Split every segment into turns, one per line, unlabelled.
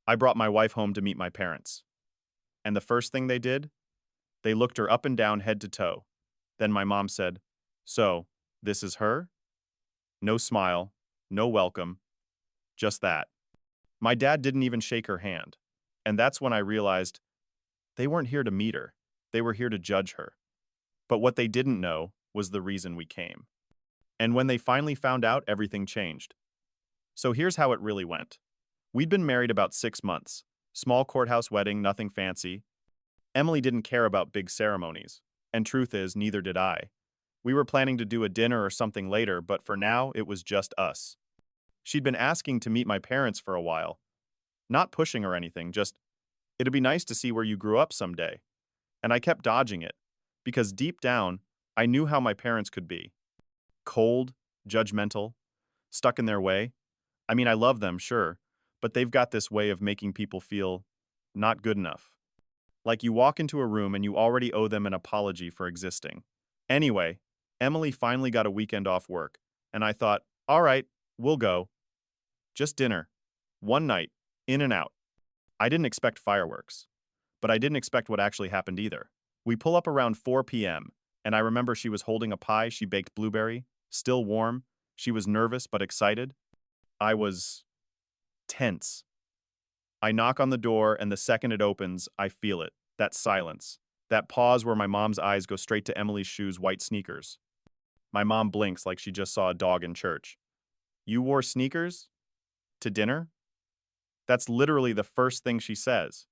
I brought my wife home to meet my parents. And the first thing they did? They looked her up and down head to toe. Then my mom said, "So, this is her?" No smile, no welcome, just that. My dad didn't even shake her hand. And that's when I realized they weren't here to meet her. They were here to judge her. But what they didn't know was the reason we came. And when they finally found out, everything changed. So here's how it really went. We'd been married about 6 months. Small courthouse wedding, nothing fancy. Emily didn't care about big ceremonies. And truth is, neither did I. We were planning to do a dinner or something later, but for now, it was just us. She'd been asking to meet my parents for a while. Not pushing or anything, just, it'd be nice to see where you grew up someday. And I kept dodging it, because deep down, I knew how my parents could be. Cold, judgmental, stuck in their way. I mean, I love them, sure, but they've got this way of making people feel not good enough. Like you walk into a room and you already owe them an apology for existing. Anyway, Emily finally got a weekend off work, and I thought, all right, we'll go. Just dinner. One night, in and out. I didn't expect fireworks, but I didn't expect what actually happened either. We pull up around 4 p.m., and I remember she was holding a pie she baked blueberry, still warm. She was nervous but excited. I was tense. I knock on the door, and the second it opens, I feel it. That silence. That pause where my mom's eyes go straight to Emily's shoes' white sneakers. My mom blinks like she just saw a dog in church. "You wore sneakers? To dinner?" That's literally the first thing she says.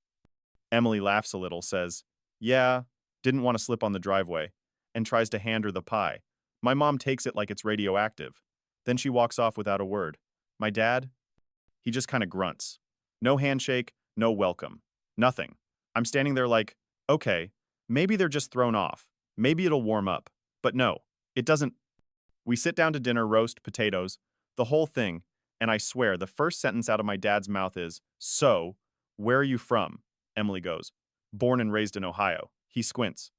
Emily laughs a little, says, "Yeah, didn't want to slip on the driveway," and tries to hand her the pie. My mom takes it like it's radioactive. Then she walks off without a word. My dad? He just kind of grunts. No handshake, no welcome. Nothing. I'm standing there like, okay, maybe they're just thrown off. Maybe it'll warm up. But no, it doesn't. We sit down to dinner, roast, potatoes, the whole thing, and I swear the first sentence out of my dad's mouth is, "So, where are you from?" Emily goes, "Born and raised in Ohio." He squints.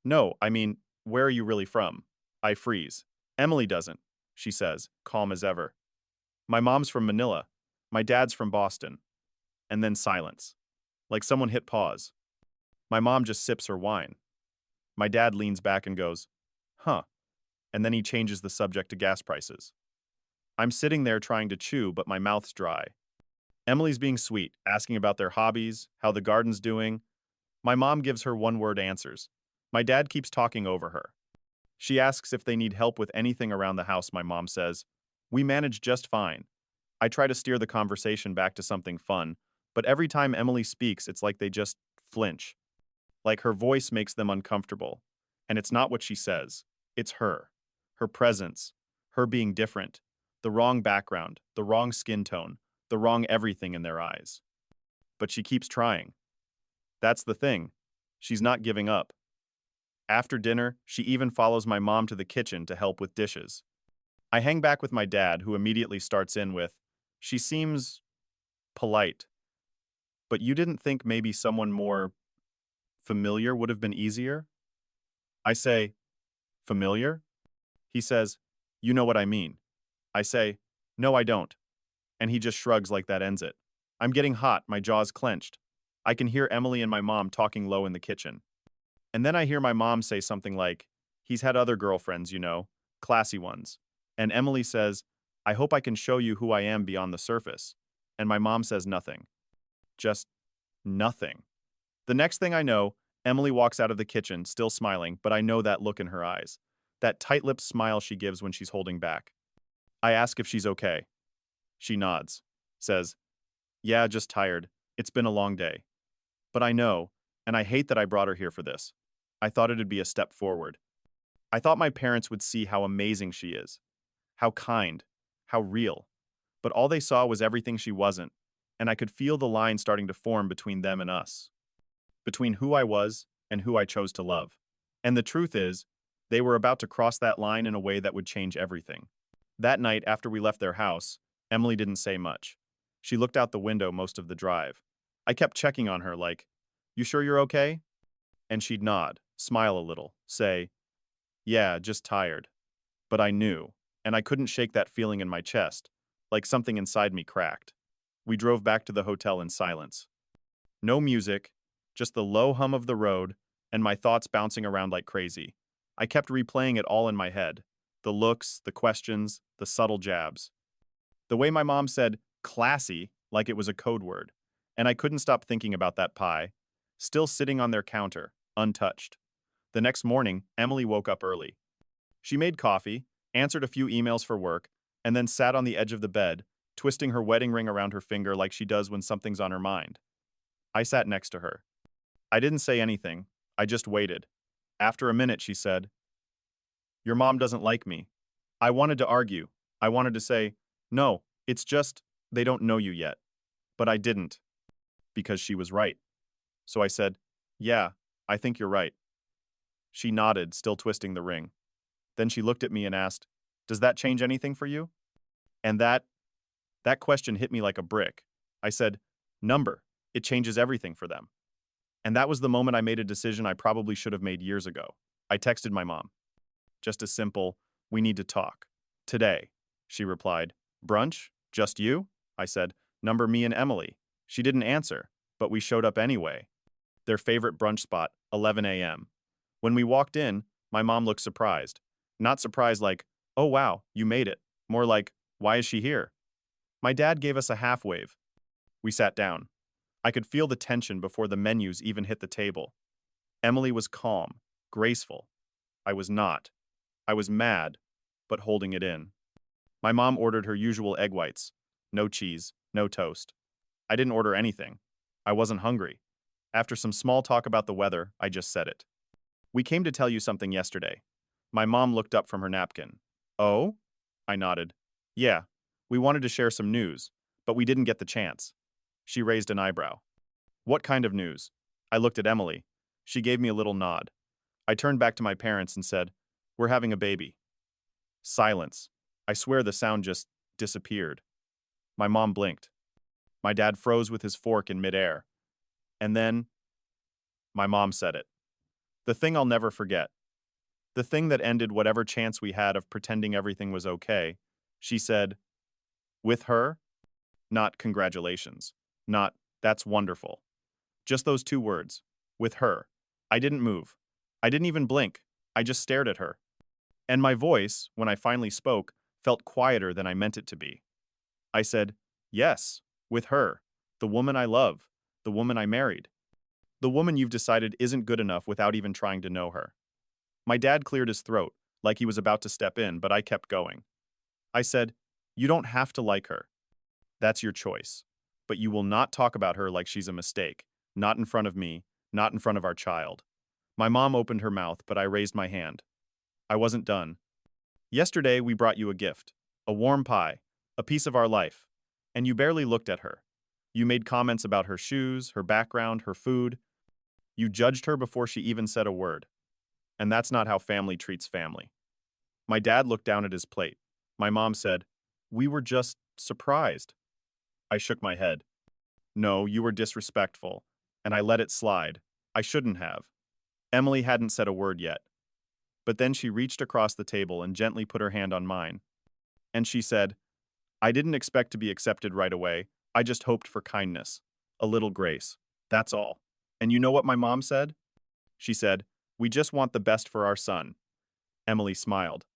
"No, I mean, where are you really from?" I freeze. Emily doesn't, she says, calm as ever. "My mom's from Manila. My dad's from Boston." And then silence. Like someone hit pause. My mom just sips her wine. My dad leans back and goes, "Huh." And then he changes the subject to gas prices. I'm sitting there trying to chew, but my mouth's dry. Emily's being sweet, asking about their hobbies, how the garden's doing. My mom gives her one-word answers. My dad keeps talking over her. She asks if they need help with anything around the house. My mom says, "We manage just fine." I try to steer the conversation back to something fun, but every time Emily speaks, it's like they just flinch. Like her voice makes them uncomfortable. And it's not what she says. It's her. Her presence. Her being different. The wrong background. The wrong skin tone. The wrong everything in their eyes. But she keeps trying. That's the thing. She's not giving up. After dinner, she even follows my mom to the kitchen to help with dishes. I hang back with my dad, who immediately starts in with, "She seems polite. But you didn't think maybe someone more familiar would have been easier?" I say, "Familiar?" He says, "You know what I mean." I say, "No, I don't." And he just shrugs like that ends it. I'm getting hot, my jaw's clenched. I can hear Emily and my mom talking low in the kitchen. And then I hear my mom say something like, "He's had other girlfriends, you know, classy ones." And Emily says, "I hope I can show you who I am beyond the surface." And my mom says nothing. Just nothing. The next thing I know, Emily walks out of the kitchen, still smiling, but I know that look in her eyes. That tight-lipped smile she gives when she's holding back. I ask if she's okay. She nods, says, "Yeah, just tired. It's been a long day." But I know, and I hate that I brought her here for this. I thought it'd be a step forward. I thought my parents would see how amazing she is. How kind. How real. But all they saw was everything she wasn't, and I could feel the line starting to form between them and us. Between who I was and who I chose to love. And the truth is, they were about to cross that line in a way that would change everything. That night, after we left their house, Emily didn't say much. She looked out the window most of the drive. I kept checking on her like, "You sure you're okay?" And she'd nod, smile a little, say, "Yeah, just tired." But I knew, and I couldn't shake that feeling in my chest, like something inside me cracked. We drove back to the hotel in silence. No music, just the low hum of the road, and my thoughts bouncing around like crazy. I kept replaying it all in my head. The looks, the questions, the subtle jabs. The way my mom said, classy, like it was a code word. And I couldn't stop thinking about that pie, still sitting on their counter, untouched. The next morning, Emily woke up early. She made coffee, answered a few emails for work, and then sat on the edge of the bed, twisting her wedding ring around her finger like she does when something's on her mind. I sat next to her. I didn't say anything. I just waited. After a minute, she said, "Your mom doesn't like me." I wanted to argue. I wanted to say, "No, it's just, they don't know you yet." But I didn't, because she was right. So I said, "Yeah, I think you're right." She nodded, still twisting the ring. Then she looked at me and asked, "Does that change anything for you?" And that question hit me like a brick. I said, "Number, it changes everything for them." And that was the moment I made a decision I probably should have made years ago. I texted my mom. Just a simple, "We need to talk." "Today," she replied. "Brunch? Just you?" I said, "Number me and Emily." She didn't answer, but we showed up anyway. Their favorite brunch spot, 11 a.m. When we walked in, my mom looked surprised. Not surprised like, "Oh wow, you made it." More like, "Why is she here?" My dad gave us a half wave. We sat down. I could feel the tension before the menus even hit the table. Emily was calm, graceful. I was not. I was mad, but holding it in. My mom ordered her usual egg whites. No cheese, no toast. I didn't order anything. I wasn't hungry. After some small talk about the weather, I just said it. "We came to tell you something yesterday." My mom looked up from her napkin. "Oh?" I nodded. "Yeah, we wanted to share some news, but we didn't get the chance." She raised an eyebrow. "What kind of news?" I looked at Emily. She gave me a little nod. I turned back to my parents and said, "We're having a baby." Silence. I swear the sound just disappeared. My mom blinked. My dad froze with his fork in midair. And then, my mom said it. The thing I'll never forget. The thing that ended whatever chance we had of pretending everything was okay. She said, "With her?" Not "congratulations." Not "that's wonderful." Just those two words. "With her." I didn't move. I didn't even blink. I just stared at her. And my voice, when I finally spoke, felt quieter than I meant it to be. I said, "Yes, with her. The woman I love. The woman I married. The woman you've decided isn't good enough without even trying to know her." My dad cleared his throat, like he was about to step in, but I kept going. I said, "You don't have to like her. That's your choice. But you will not talk about her like she's a mistake. Not in front of me, not in front of our child." My mom opened her mouth, but I raised my hand. I wasn't done. "Yesterday, we brought you a gift. A warm pie. A piece of our life. And you barely looked at her. You made comments about her shoes, her background, her food. You judged her before she even said a word. And that's not how family treats family." My dad looked down at his plate. My mom said, "We were just surprised." I shook my head. "No, you were disrespectful." And I let it slide. I shouldn't have. Emily hadn't said a word yet. But then she reached across the table and gently put her hand on mine. And she said, "I didn't expect to be accepted right away. I just hoped for kindness. A little grace. That's all." And you know what my mom said? She said, "We just want the best for our son." Emily smiled.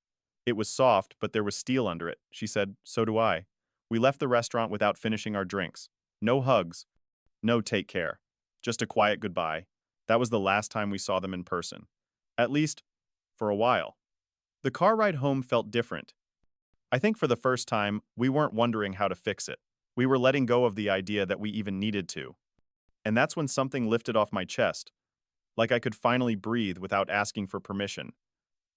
It was soft, but there was steel under it. She said, "So do I." We left the restaurant without finishing our drinks. No hugs. No "take care." Just a quiet goodbye. That was the last time we saw them in person. At least, for a while. The car ride home felt different. I think for the first time, we weren't wondering how to fix it. We were letting go of the idea that we even needed to. And that's when something lifted off my chest, like I could finally breathe without asking for permission.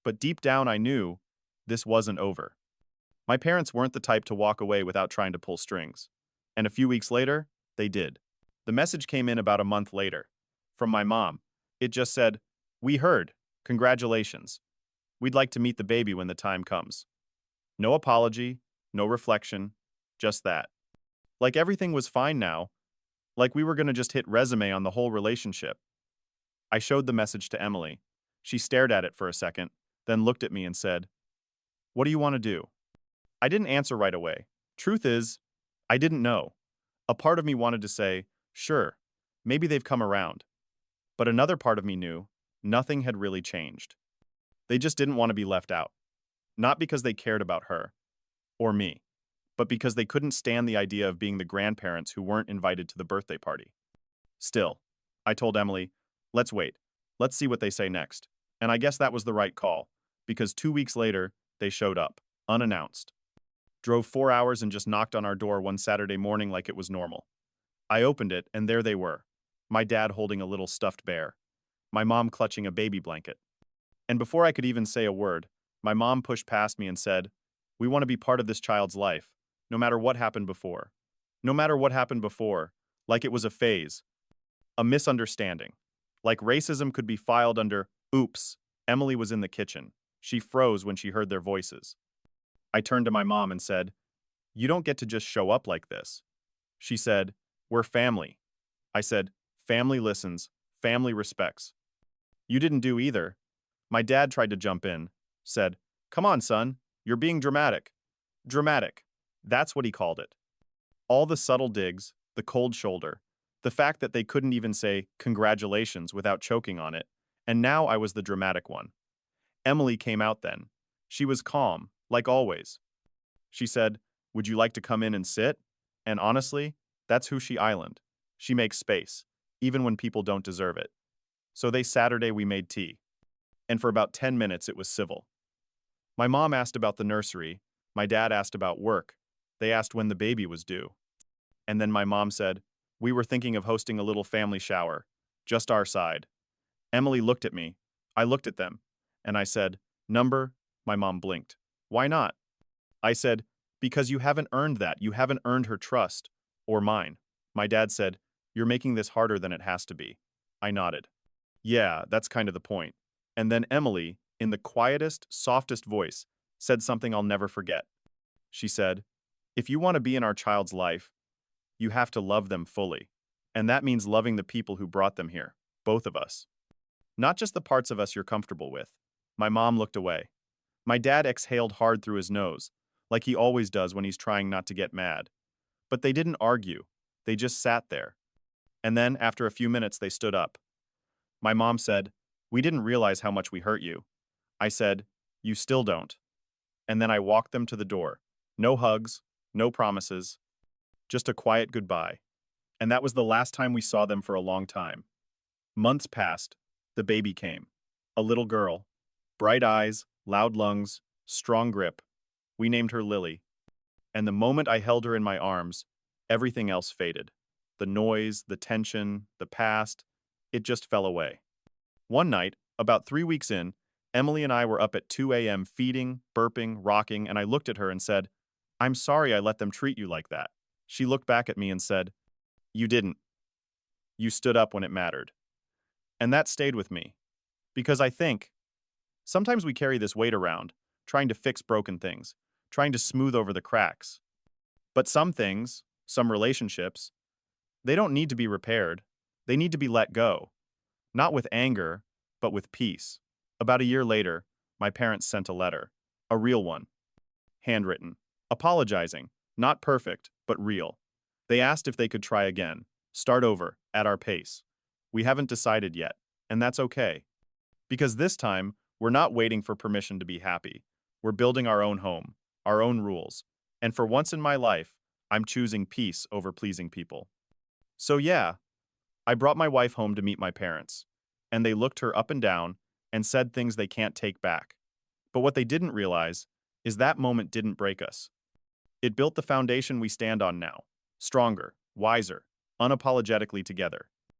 But deep down I knew this wasn't over. My parents weren't the type to walk away without trying to pull strings. And a few weeks later, they did. The message came in about a month later. From my mom. It just said, "We heard. Congratulations. We'd like to meet the baby when the time comes." No apology, no reflection, just that. Like everything was fine now, like we were going to just hit resume on the whole relationship. I showed the message to Emily. She stared at it for a second, then looked at me and said, "What do you want to do?" I didn't answer right away. Truth is, I didn't know. A part of me wanted to say, sure, maybe they've come around. But another part of me knew nothing had really changed. They just didn't want to be left out. Not because they cared about her or me, but because they couldn't stand the idea of being the grandparents who weren't invited to the birthday party. Still, I told Emily, let's wait. Let's see what they say next. And I guess that was the right call, because 2 weeks later, they showed up, unannounced. Drove 4 hours and just knocked on our door one Saturday morning like it was normal. I opened it, and there they were. My dad holding a little stuffed bear. My mom clutching a baby blanket. And before I could even say a word, my mom pushed past me and said, "We want to be part of this child's life, no matter what happened before. No matter what happened before, like it was a phase, a misunderstanding. Like racism could be filed under, oops." Emily was in the kitchen. She froze when she heard their voices. I turned to my mom and said, "You don't get to just show up like this." She said, "We're family." I said, "Family listens, family respects." "You didn't do either." My dad tried to jump in, said, "Come on, son, you're being dramatic." Dramatic. That's what he called it. All the subtle digs, the cold shoulder, the fact that they couldn't even say congratulations without choking on it, and now I was the dramatic one. Emily came out then. She was calm, like always. She said, "Would you like to come in and sit?" And honestly, that's who she island. She makes space, even when people don't deserve it. So Saturday we made tea. And for about 10 minutes it was civil. My mom asked about the nursery. My dad asked about work. They asked when the baby was due. And then my mom said, "We were thinking of hosting a little family shower. Just our side." Emily looked at me. I looked at them. And I said, "Number?" My mom blinked. "Why not?" I said, "Because you haven't earned that. You haven't earned her trust. Or mine." My dad said, "You're making this harder than it has to be." I nodded. "Yeah, that's kind of the point." And then Emily, in the quietest, softest voice, said something I'll never forget. She said, "If you want to be in our child's life, you have to love them fully. And that means loving the people who brought them here, both of us. Not just the parts of us you're comfortable with." My mom looked away. My dad exhaled hard through his nose, like he always does when he's trying not to get mad. But they didn't argue. They just sat there. And then, after a few minutes, they stood up. My mom said, "We didn't realize how much we hurt you." I said, "You still don't." And then I walked them to the door. No hugs, no promises, just a quiet goodbye. And that was the last time we saw them for a long time. Months passed. The baby came. A little girl. Bright eyes, loud lungs, strong grip. We named her Lily. And the moment I held her in my arms, everything else faded. The noise, the tension, the past, it just fell away. One night, about 3 weeks in, Emily and I were up at 2 a.m. feeding, burping, rocking, and I looked at her and said, "I'm sorry I let them treat you like that." She looked back at me and said, "You didn't. You stood up when it mattered." And that stayed with me. Because I think, sometimes we carry this weight around, trying to fix broken things, trying to smooth over the cracks. But some things, some relationships, they don't need to be repaired. They need to be let go. Not with anger, but with peace. About a year later, my parents sent a letter. A real one. Handwritten. Apologizing. Not perfect, but real. They asked if they could try again. Start over, at our pace. We haven't decided yet, and that's okay. Because this time, we're not waiting for permission to be happy. We're building our own home, our own rules. And for once in my life, I'm choosing peace over pleasing people. So yeah, I brought my wife home to meet my parents. And they looked her up and down and said things they can't take back. But what they didn't realize is that moment didn't break us. It built the foundation we stand on now. Stronger, wiser, unapologetically together.